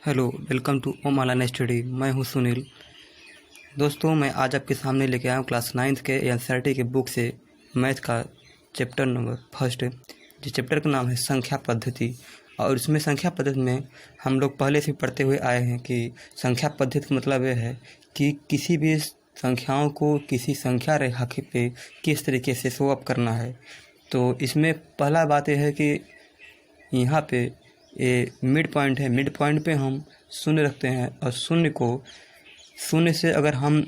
Hello, welcome to Om online study. मैं हूं सुनील। दोस्तों, मैं आज आपके सामने लेके आया हूँ क्लास 9th के एनसीईआरटी के बुक से मैथ का चैप्टर नंबर फर्स्ट, जिस चैप्टर का नाम है संख्या पद्धति। और इसमें संख्या पद्धति में हम लोग पहले से पढ़ते हुए आए हैं कि संख्या पद्धति का मतलब यह है कि किसी भी संख्याओं को किसी संख्या रेखा पे किस तरीके से शो अप करना है। तो इसमें पहला बात यह है कि यहाँ पे ये मिड पॉइंट है। मिड पॉइंट पे हम शून्य रखते हैं और शून्य से अगर हम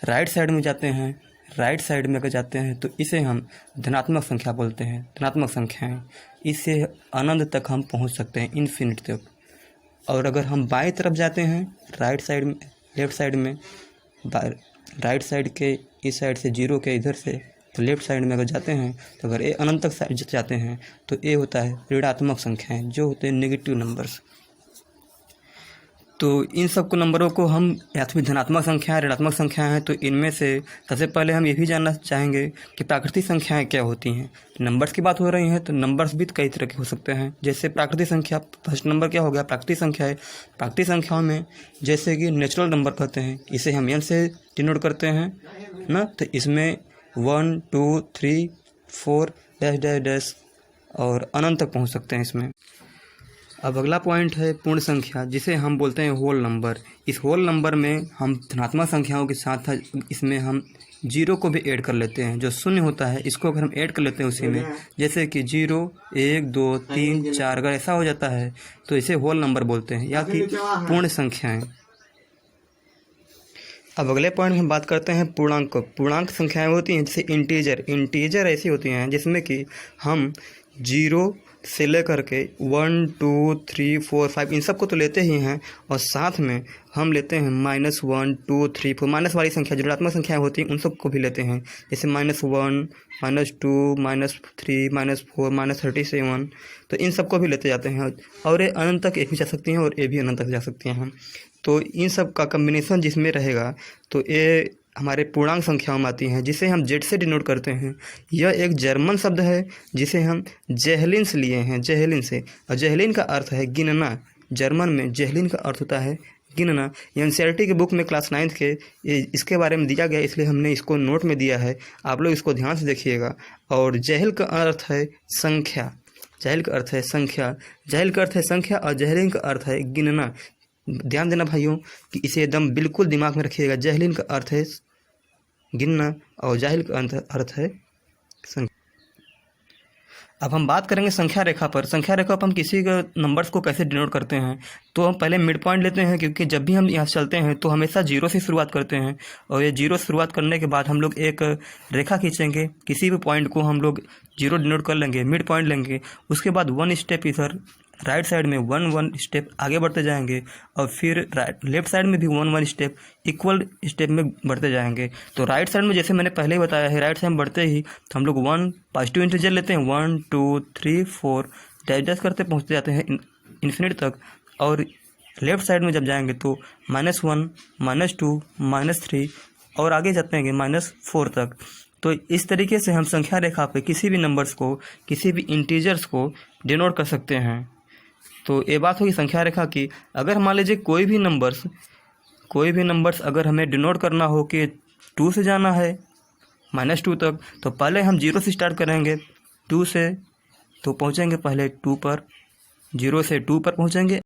राइट साइड में जाते हैं, राइट साइड में अगर जाते हैं तो इसे हम धनात्मक संख्या बोलते हैं, धनात्मक संख्याएं। इससे अनंत तक हम पहुंच सकते हैं, इन्फिनिट तक। और अगर हम बाएं तरफ जाते हैं, राइट साइड में, लेफ्ट साइड में, राइट साइड के इस साइड से जीरो के इधर से, तो लेफ्ट साइड में अगर जाते हैं तो अगर ए अनंत तक जाते हैं तो ए होता है ऋणात्मक संख्याएं, जो होते हैं नेगेटिव नंबर्स। तो इन सब को नंबरों को हम या तो धनात्मक संख्याएं, ऋणात्मक संख्याएं हैं। तो इनमें से सबसे पहले हम ये भी जानना चाहेंगे कि प्राकृतिक संख्याएं क्या होती हैं। नंबर्स की बात हो रही है तो नंबर्स भी कई तरह के हो सकते हैं। जैसे प्राकृतिक संख्या, फर्स्ट नंबर क्या हो गया, प्राकृतिक संख्या है। प्राकृतिक संख्याओं में जैसे कि नेचुरल नंबर कहते हैं, इसे हम एन से डिनोट करते हैं ना। तो इसमें 1 2 3 4 डैश डैश डैश और अनंत तक पहुंच सकते हैं इसमें। अब अगला पॉइंट है पूर्ण संख्या, जिसे हम बोलते हैं होल नंबर। इस होल नंबर में हम धनात्मक संख्याओं के साथ इसमें हम जीरो को भी ऐड कर लेते हैं। जो शून्य होता है इसको अगर हम ऐड कर लेते हैं उसी में, जैसे कि 0 1 2 3 4 अगर ऐसा हो जाता है तो इसे होल नंबर बोलते हैं या कि पूर्ण संख्याएं। अब अगले पॉइंट में हम बात करते हैं पूर्णांक। पूर्णांक संख्याएं होती हैं जैसे इंटीजर ऐसी होती हैं जिसमें कि हम 0 से लेकर के 1 2 3 4 5 इन सब को तो लेते ही हैं, और साथ में हम लेते हैं -1 2 3 4 माइनस वाली संख्या जो ऋणात्मक संख्याएं होती हैं उन सब को भी लेते हैं, जैसे -1 -2 -3 -4 -37। तो इन सब को भी लेते जाते हैं और ये अनंत तक भी जा सकती हैं और ये भी अनंत तक जा सकती हैं। तो इन सब का कम्बिनेशन जिसमें रहेगा तो ये हमारे पूर्णांक संख्याओं में आती हैं, जिसे हम जेड से डिनोट करते हैं। यह एक जर्मन शब्द है जिसे हम जेहलिन से लिए हैं, जेहलिन से। और जेहलिन का अर्थ है गिनना। जर्मन में जेहलिन का अर्थ होता है गिनना। एनसीईआरटी के बुक में क्लास 9th के इसके बारे में दिया गया, इसलिए हमने इसको नोट में दिया है। आप लोग इसको ध्यान से देखिएगा। और जेहल का अर्थ है संख्या, जेहल का अर्थ है संख्या, जेहल का अर्थ है संख्या और जेहलिन का अर्थ है गिनना। ध्यान देना भाइयों कि इसे एकदम बिल्कुल दिमाग में रखिएगा। जेहलिन का अर्थ है गिनना और जाहिल का अर्थ है संख्या। अब हम बात करेंगे संख्या रेखा पर। संख्या रेखा पर हम किसी का नंबर्स को कैसे डिनोट करते हैं। तो हम पहले मिड पॉइंट लेते हैं, क्योंकि जब भी हम यहाँ से चलते हैं तो हमेशा 0 से शुरुआत करते हैं। और ये 0 से शुरुआत करने के बाद हम लोग एक रेखा खींचेंगे, किसी भी पॉइंट को हम लोग 0 डिनोट कर लेंगे, मिड पॉइंट लेंगे। उसके बाद 1 स्टेप इधर राइट साइड में 1 स्टेप आगे बढ़ते जाएंगे, और फिर लेफ्ट साइड में भी 1 स्टेप इक्वल स्टेप में बढ़ते जाएंगे। तो राइट साइड में जैसे मैंने पहले ही बताया है, राइट साइड में बढ़ते ही तो हम लोग 1 पॉजिटिव इंटीजर लेते हैं, 1 2 3 4 डैश डैश करते पहुँचते जाते हैं इन्फिनिट तक। और लेफ्ट साइड में जब जाएंगे तो -1 -2 -3 और आगे जाते हैं -4 तक। तो इस तरीके से हम संख्या रेखा पे किसी भी नंबर्स को, किसी भी इंटीजर्स को डिनोट कर सकते हैं। तो ये बात होगी संख्या रेखा की। अगर मान लीजिए कोई भी नंबर्स अगर हमें डिनोट करना हो कि 2 से जाना है -2 तक, तो पहले हम 0 से स्टार्ट करेंगे। 2 से तो पहुँचेंगे पहले 2 पर, 0 से 2 पर पहुँचेंगे।